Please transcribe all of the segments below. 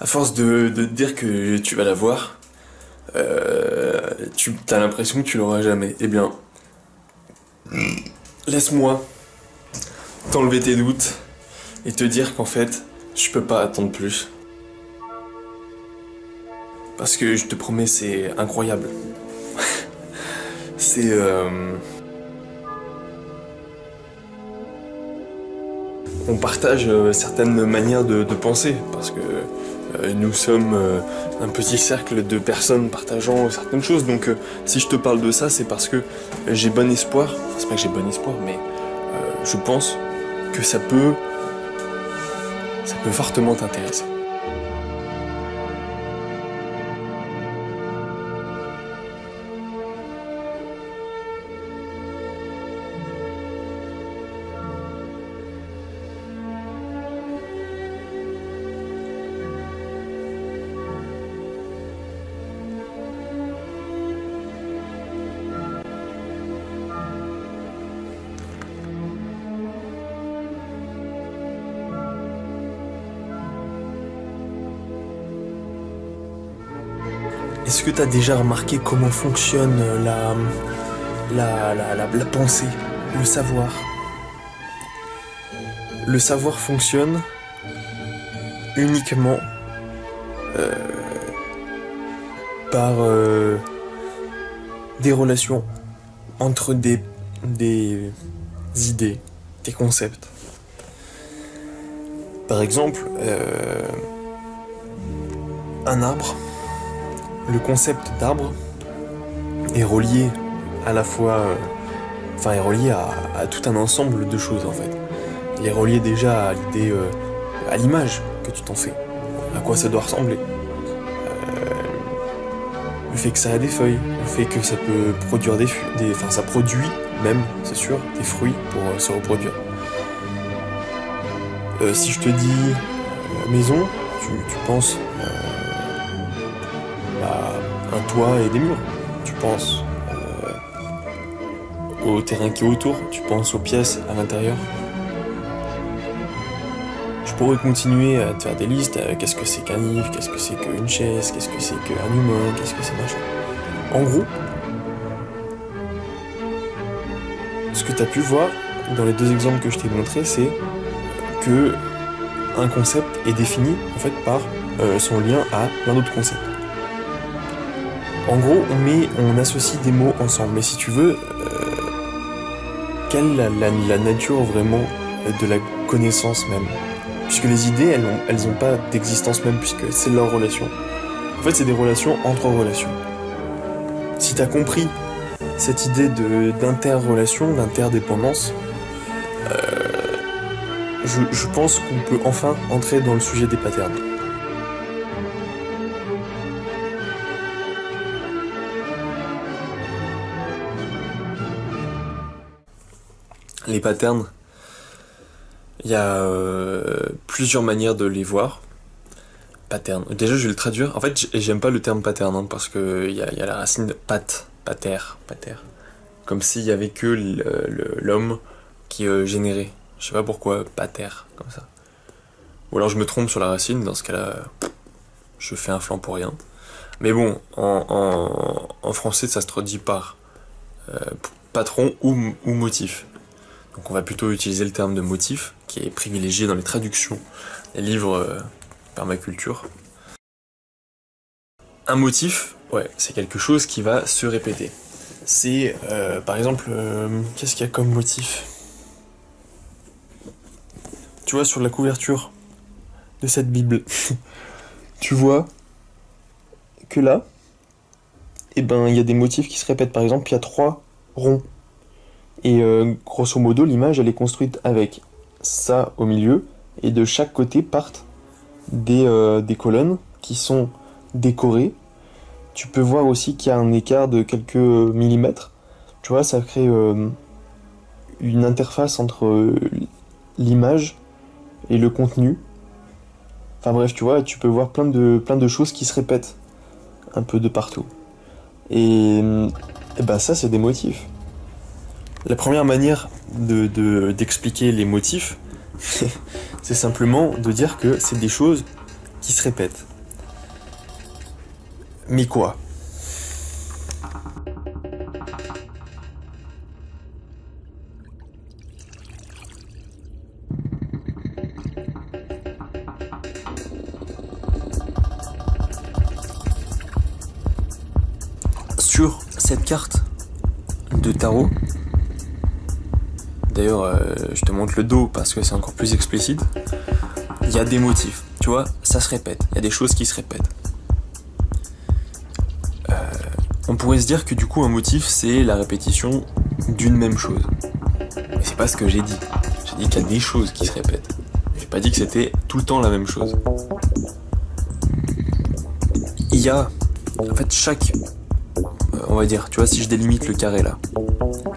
À force de te dire que tu vas l'avoir, tu as l'impression que tu l'auras jamais. Eh bien, laisse-moi t'enlever tes doutes et te dire qu'en fait, je peux pas attendre plus. Parce que je te promets, c'est incroyable. C'est... On partage certaines manières de penser, parce que nous sommes un petit cercle de personnes partageant certaines choses. Donc si je te parle de ça, c'est parce que j'ai bon espoir. Enfin, c'est pas que j'ai bon espoir, mais je pense que ça peut fortement t'intéresser. Est-ce que tu as déjà remarqué comment fonctionne la pensée, le savoir? Le savoir fonctionne uniquement par des relations entre des idées, des concepts. Par exemple, un arbre, le concept d'arbre est relié à la fois, est relié à tout un ensemble de choses en fait. Il est relié déjà à l'idée, à l'image que tu t'en fais, à quoi ça doit ressembler. Le fait que ça a des feuilles, le fait que ça peut produire ça produit même, c'est sûr, des fruits pour se reproduire. Si je te dis maison, tu penses à un toit et des murs. Tu penses au terrain qui est autour, tu penses aux pièces à l'intérieur. Je pourrais continuer à te faire des listes, qu'est-ce que c'est qu'un livre, qu'est-ce que c'est qu'une chaise, qu'est-ce que c'est qu'un humain, qu'est-ce que c'est machin. En gros, ce que tu as pu voir dans les deux exemples que je t'ai montrés, c'est que un concept est défini en fait par son lien à plein d'autres concepts. En gros, on associe des mots ensemble, mais si tu veux, quelle est la nature vraiment de la connaissance même? Puisque les idées, elles ont pas d'existence même, puisque c'est leur relation. En fait, c'est des relations entre relations. Si t'as compris cette idée d'interrelation, d'interdépendance, je pense qu'on peut enfin entrer dans le sujet des patterns. Les patterns, il y a plusieurs manières de les voir. Pattern. Déjà, je vais le traduire. En fait, j'aime pas le terme pattern, hein, parce que il y a la racine de pater. Comme s'il y avait que l'homme qui générait. Je sais pas pourquoi pater, comme ça. Ou alors je me trompe sur la racine, dans ce cas-là, je fais un flanc pour rien. Mais bon, en français, ça se traduit par patron ou motif. Donc on va plutôt utiliser le terme de motif, qui est privilégié dans les traductions des livres permaculture. Un motif, ouais, c'est quelque chose qui va se répéter. C'est, par exemple, qu'est-ce qu'il y a comme motif? Tu vois, sur la couverture de cette Bible, tu vois que là, eh ben, il y a des motifs qui se répètent. Par exemple, il y a 3 ronds. Et grosso modo, l'image, elle est construite avec ça au milieu, et de chaque côté partent des colonnes qui sont décorées. Tu peux voir aussi qu'il y a un écart de quelques millimètres. Tu vois, ça crée une interface entre l'image et le contenu. Enfin bref, tu vois, tu peux voir plein de choses qui se répètent un peu de partout. Et bah ça, c'est des motifs. La première manière d'expliquer les motifs, c'est simplement de dire que c'est des choses qui se répètent. Mais quoi? Sur cette carte de tarot, d'ailleurs je te montre le dos parce que c'est encore plus explicite, il y a des motifs, tu vois, ça se répète, il y a des choses qui se répètent. On pourrait se dire que du coup un motif c'est la répétition d'une même chose. Mais c'est pas ce que j'ai dit. J'ai dit qu'il y a des choses qui se répètent. J'ai pas dit que c'était tout le temps la même chose. Il y a, en fait, on va dire, tu vois, si je délimite le carré là,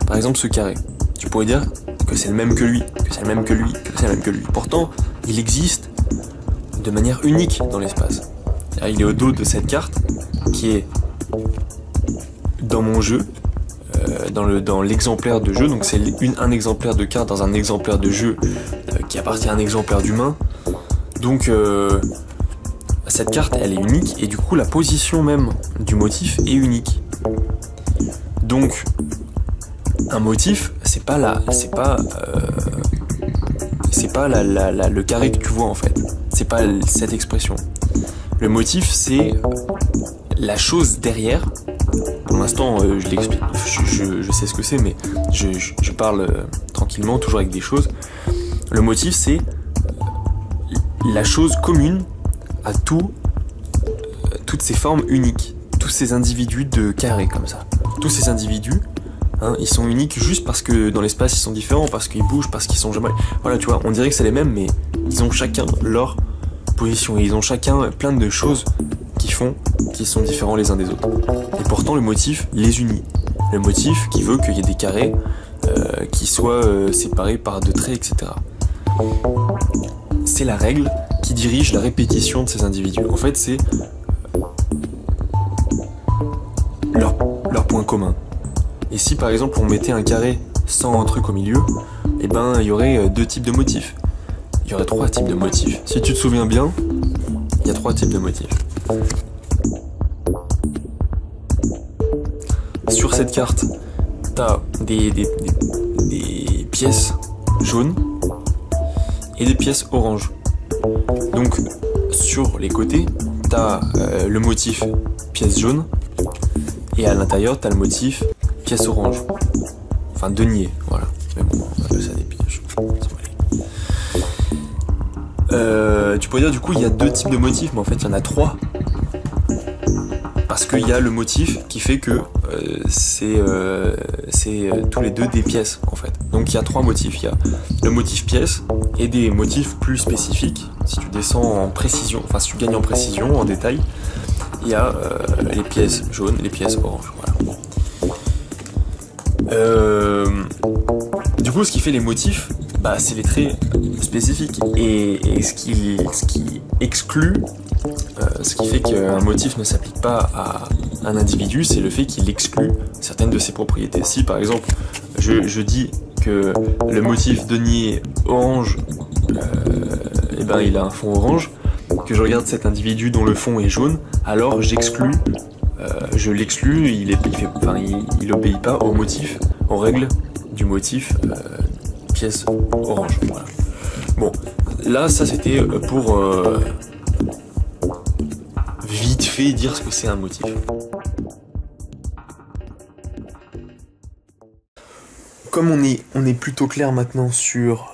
par exemple ce carré, tu pourrais dire que c'est le même que lui, que c'est le même que lui, que c'est le même que lui. Pourtant, il existe de manière unique dans l'espace. Il est au dos de cette carte qui est dans mon jeu, dans l'exemplaire de jeu, donc c'est un exemplaire de carte dans un exemplaire de jeu qui appartient à un exemplaire d'humain. Donc cette carte elle est unique et du coup la position même du motif est unique. Donc un motif c'est pas le carré que tu vois en fait. C'est pas cette expression. Le motif c'est la chose derrière. Pour l'instant, je l'explique, je sais ce que c'est, mais je parle tranquillement, toujours avec des choses. Le motif, c'est la chose commune à toutes ces formes uniques, tous ces individus de carré comme ça. Tous ces individus, hein, ils sont uniques juste parce que dans l'espace, ils sont différents, parce qu'ils bougent, parce qu'ils sont jamais... Voilà, tu vois, on dirait que c'est les mêmes, mais ils ont chacun leur position, et ils ont chacun plein de choses qui sont différents les uns des autres. Et pourtant le motif les unit. Le motif qui veut qu'il y ait des carrés qui soient séparés par de traits, etc. C'est la règle qui dirige la répétition de ces individus. En fait, c'est leur point commun. Et si par exemple on mettait un carré sans un truc au milieu, eh ben il y aurait deux types de motifs. Il y aurait trois types de motifs. Si tu te souviens bien, il y a trois types de motifs. Sur cette carte, t'as des pièces jaunes et des pièces oranges. Donc sur les côtés, t'as le motif pièce jaune et à l'intérieur t'as le motif pièce orange. Enfin denier, voilà. Mais bon, on appelle ça des pièges. Tu pourrais dire du coup il y a deux types de motifs, mais en fait il y en a trois. Parce qu'il y a le motif qui fait que c'est tous les deux des pièces en fait. Donc il y a trois motifs. Il y a le motif pièce et des motifs plus spécifiques. Si tu descends en précision, enfin si tu gagnes en précision, en détail, il y a les pièces jaunes, les pièces oranges. Voilà. Du coup, ce qui fait les motifs, bah, c'est les traits spécifiques. Et ce qui exclut, ce qui fait qu'un motif ne s'applique pas à un individu, c'est le fait qu'il exclut certaines de ses propriétés. Si par exemple, je dis que le motif denier orange, et ben, il a un fond orange, que je regarde cet individu dont le fond est jaune, alors j'exclus, je l'exclus, il obéit pas au motif, aux règles du motif pièce orange. Voilà. Bon, là ça c'était pour vite fait dire ce que c'est un motif. Comme on est plutôt clair maintenant sur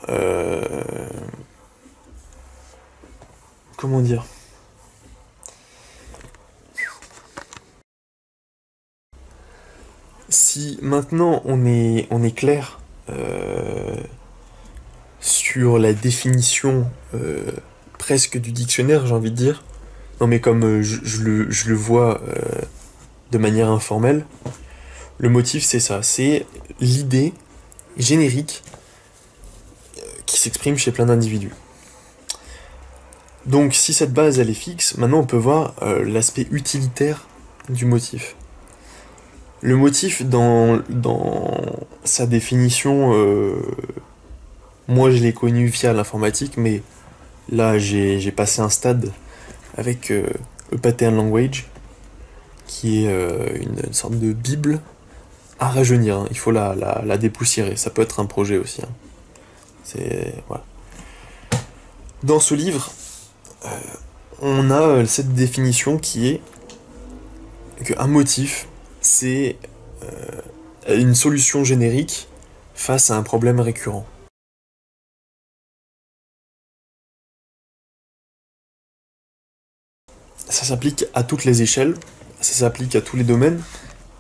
comment dire, si maintenant on est clair sur la définition presque du dictionnaire, j'ai envie de dire, non mais comme je le vois de manière informelle, le motif c'est ça, c'est l'idée générique qui s'exprime chez plein d'individus. Donc si cette base elle est fixe, maintenant on peut voir l'aspect utilitaire du motif. Le motif dans sa définition, moi je l'ai connu via l'informatique, mais là j'ai passé un stade avec le Pattern Language, qui est une sorte de bible à rajeunir, hein. Il faut la dépoussiérer, ça peut être un projet aussi, hein. Voilà. Dans ce livre, on a cette définition qui est qu'un motif, c'est une solution générique face à un problème récurrent. Ça s'applique à toutes les échelles, ça s'applique à tous les domaines,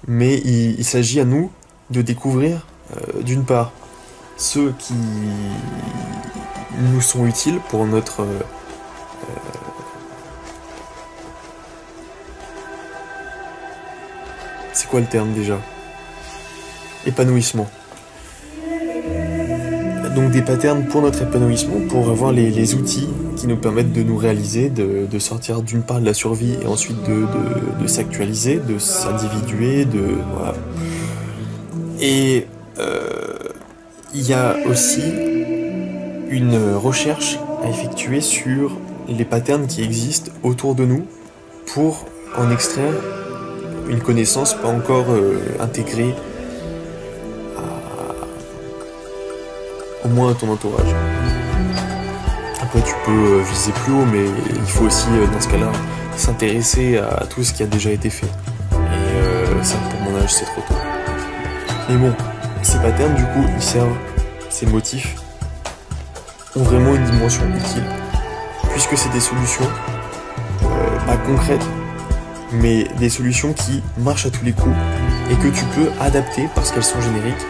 mais il s'agit à nous de découvrir, d'une part, ceux qui nous sont utiles pour notre c'est quoi le terme déjà? Épanouissement. Donc des patterns pour notre épanouissement, pour avoir les outils qui nous permettent de nous réaliser, de sortir d'une part de la survie et ensuite de s'actualiser, de s'individuer, voilà. Et il y a aussi une recherche à effectuer sur les patterns qui existent autour de nous pour en extraire une connaissance pas encore intégrée au moins à ton entourage. Après tu peux viser plus haut, mais il faut aussi dans ce cas-là s'intéresser à tout ce qui a déjà été fait. Et ça pour mon âge c'est trop tôt. Mais bon, ces patterns du coup ils servent, ces motifs ont vraiment une dimension utile, puisque c'est des solutions pas concrètes, mais des solutions qui marchent à tous les coups et que tu peux adapter parce qu'elles sont génériques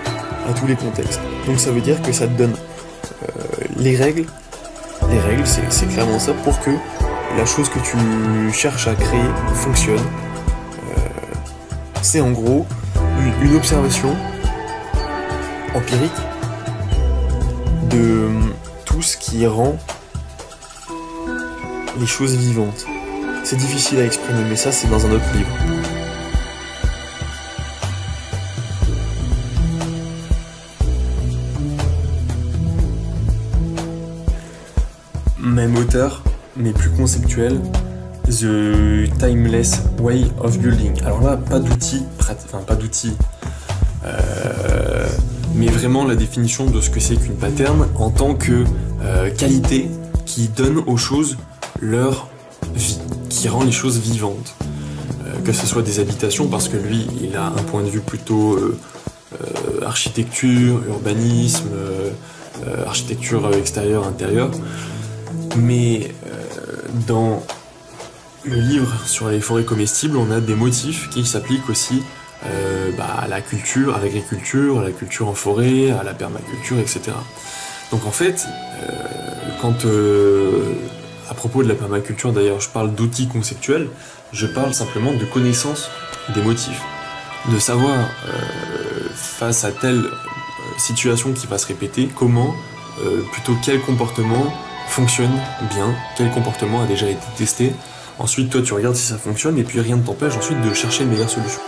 à tous les contextes. Donc ça veut dire que ça te donne les règles. Les règles, c'est clairement ça pour que la chose que tu cherches à créer fonctionne. C'est en gros une observation empirique de tout ce qui rend les choses vivantes. C'est difficile à exprimer, mais ça c'est dans un autre livre. Même auteur, mais plus conceptuel, The Timeless Way of Building. Alors là, pas d'outils, mais vraiment la définition de ce que c'est qu'une pattern en tant que qualité qui donne aux choses leur vie, qui rend les choses vivantes. Que ce soit des habitations, parce que lui, il a un point de vue plutôt architecture, urbanisme, architecture extérieure, intérieure. Mais dans le livre sur les forêts comestibles, on a des motifs qui s'appliquent aussi à la culture, à l'agriculture, à la culture en forêt, à la permaculture, etc. Donc en fait, à propos de la permaculture d'ailleurs, je parle d'outils conceptuels, je parle simplement de connaissance des motifs. De savoir, face à telle situation qui va se répéter, comment, plutôt quel comportement fonctionne bien, quel comportement a déjà été testé. Ensuite, toi, tu regardes si ça fonctionne, et puis rien ne t'empêche ensuite de chercher une meilleure solution.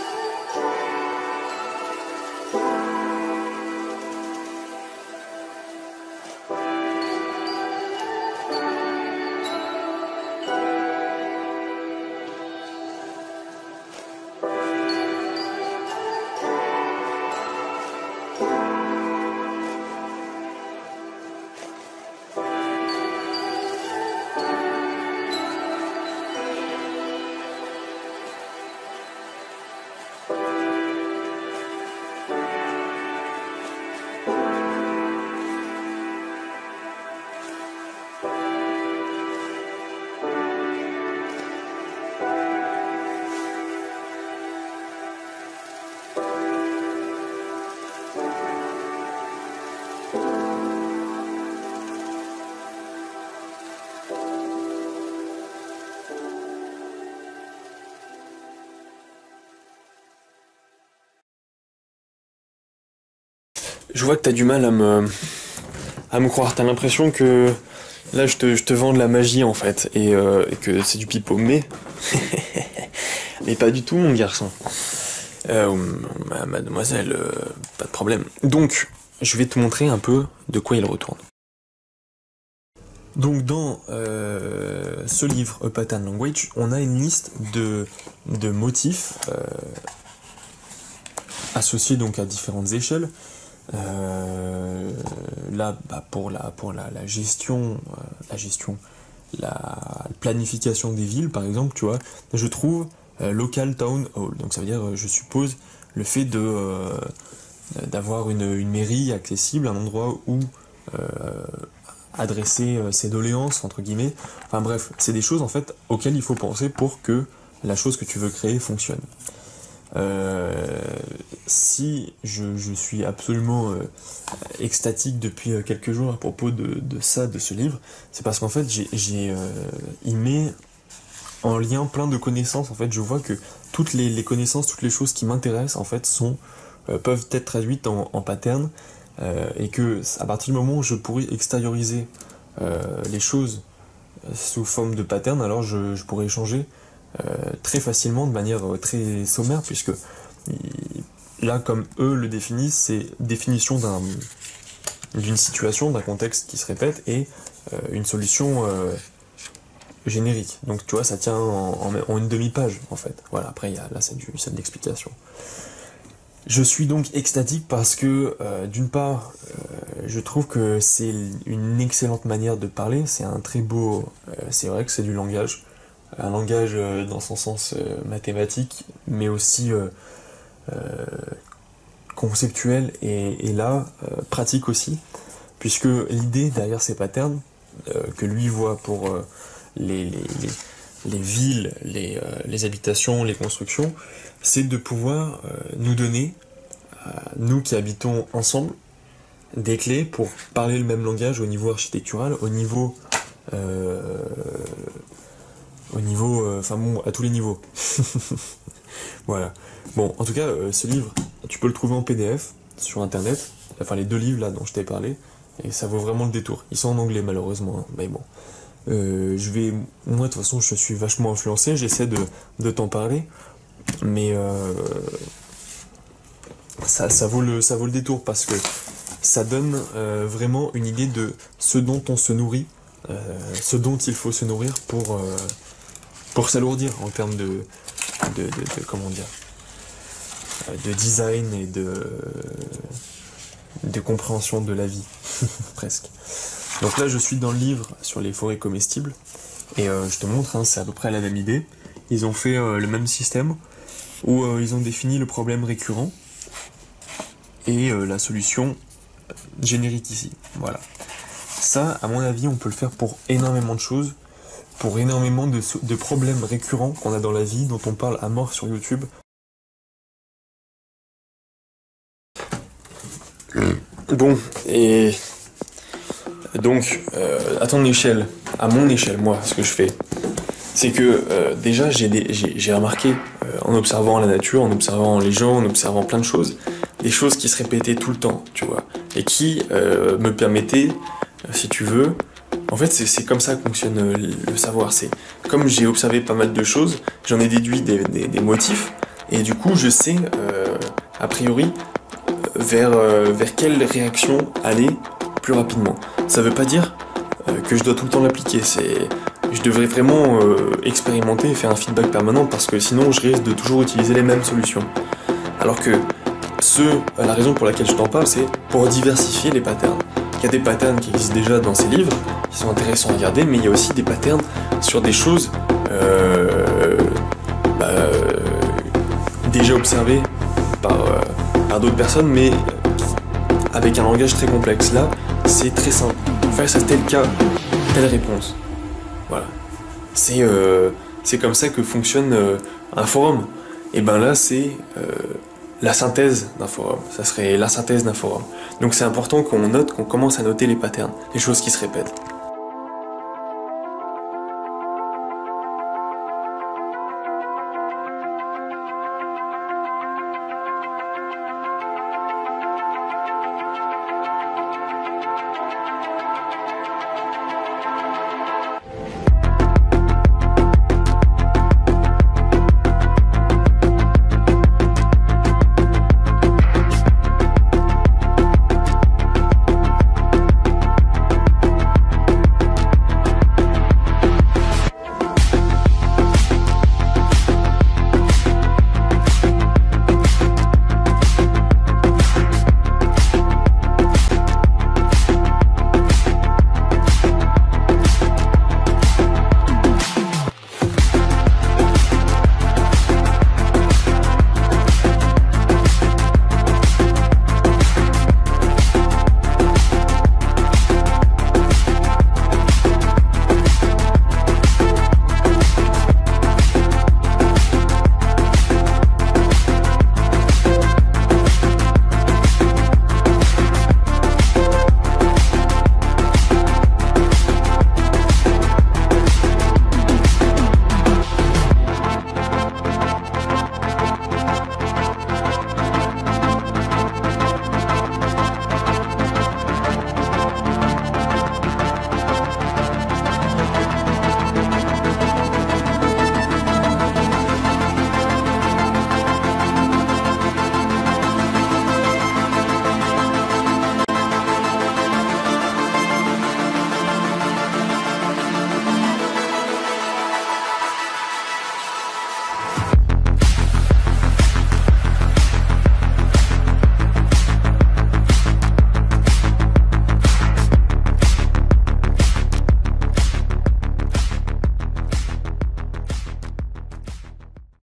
Je vois que t'as du mal à me croire. T'as l'impression que là je te vends de la magie en fait et que c'est du pipeau, mais pas du tout mon garçon. Mademoiselle, pas de problème. Donc je vais te montrer un peu de quoi il retourne. Donc dans ce livre, A Pattern Language, on a une liste de motifs associés donc à différentes échelles. Là, pour la gestion, la planification des villes, par exemple, tu vois, je trouve local town hall. Donc ça veut dire, je suppose, le fait d'avoir une mairie accessible, un endroit où adresser ses doléances, entre guillemets. Enfin bref, c'est des choses en fait auxquelles il faut penser pour que la chose que tu veux créer fonctionne. Si je suis absolument extatique depuis quelques jours à propos de ce livre, c'est parce qu'en fait il met en lien plein de connaissances. En fait, je vois que toutes les connaissances, toutes les choses qui m'intéressent en fait peuvent être traduites en pattern, et que à partir du moment où je pourrais extérioriser les choses sous forme de pattern, alors je pourrais échanger très facilement de manière très sommaire, puisque là, comme eux le définissent, c'est définition d'une situation, d'un contexte qui se répète, et une solution générique. Donc tu vois, ça tient en une demi-page en fait. Voilà, après là c'est de l'explication. Je suis donc extatique parce que d'une part, je trouve que c'est une excellente manière de parler, c'est un très beau, c'est vrai que c'est du langage, un langage dans son sens mathématique, mais aussi conceptuel et là pratique aussi, puisque l'idée derrière ces patterns que lui voit pour les villes, les habitations, les constructions, c'est de pouvoir nous donner, nous qui habitons ensemble, des clés pour parler le même langage au niveau architectural, au niveau, enfin bon, à tous les niveaux. Voilà. Bon, en tout cas, ce livre, tu peux le trouver en PDF sur internet, enfin les deux livres là dont je t'ai parlé, et ça vaut vraiment le détour. Ils sont en anglais malheureusement, hein, mais bon. Moi de toute façon, je suis vachement influencé, j'essaie de t'en parler, mais ça vaut le détour parce que ça donne vraiment une idée de ce dont on se nourrit, ce dont il faut se nourrir pour s'alourdir en termes de comment dire, de design et de compréhension de la vie, presque. Donc là, je suis dans le livre sur les forêts comestibles, et je te montre, hein, c'est à peu près la même idée. Ils ont fait le même système, où ils ont défini le problème récurrent, et la solution générique ici. Voilà. Ça, à mon avis, on peut le faire pour énormément de choses, pour énormément de problèmes récurrents qu'on a dans la vie, dont on parle à mort sur YouTube. Bon, et donc, à ton échelle, à mon échelle, moi, ce que je fais, c'est que déjà, j'ai remarqué, en observant la nature, en observant les gens, en observant plein de choses, des choses qui se répétaient tout le temps, tu vois, et qui me permettaient, si tu veux, en fait, c'est comme ça que fonctionne le savoir. C'est comme j'ai observé pas mal de choses, j'en ai déduit des motifs, et du coup, je sais, a priori, vers quelle réaction aller plus rapidement. Ça veut pas dire que je dois tout le temps l'appliquer. Je devrais vraiment expérimenter et faire un feedback permanent, parce que sinon, je risque de toujours utiliser les mêmes solutions. Alors que la raison pour laquelle je t'en parle, c'est pour diversifier les patterns. Il y a des patterns qui existent déjà dans ces livres, qui sont intéressants à regarder, mais il y a aussi des patterns sur des choses déjà observées par d'autres personnes, mais avec un langage très complexe. Là, c'est très simple. Face à tel cas, telle réponse. Voilà. C'est comme ça que fonctionne un forum. Et ben là, c'est la synthèse d'un forum. Ça serait la synthèse d'un forum. Donc c'est important qu'on commence à noter les patterns, les choses qui se répètent.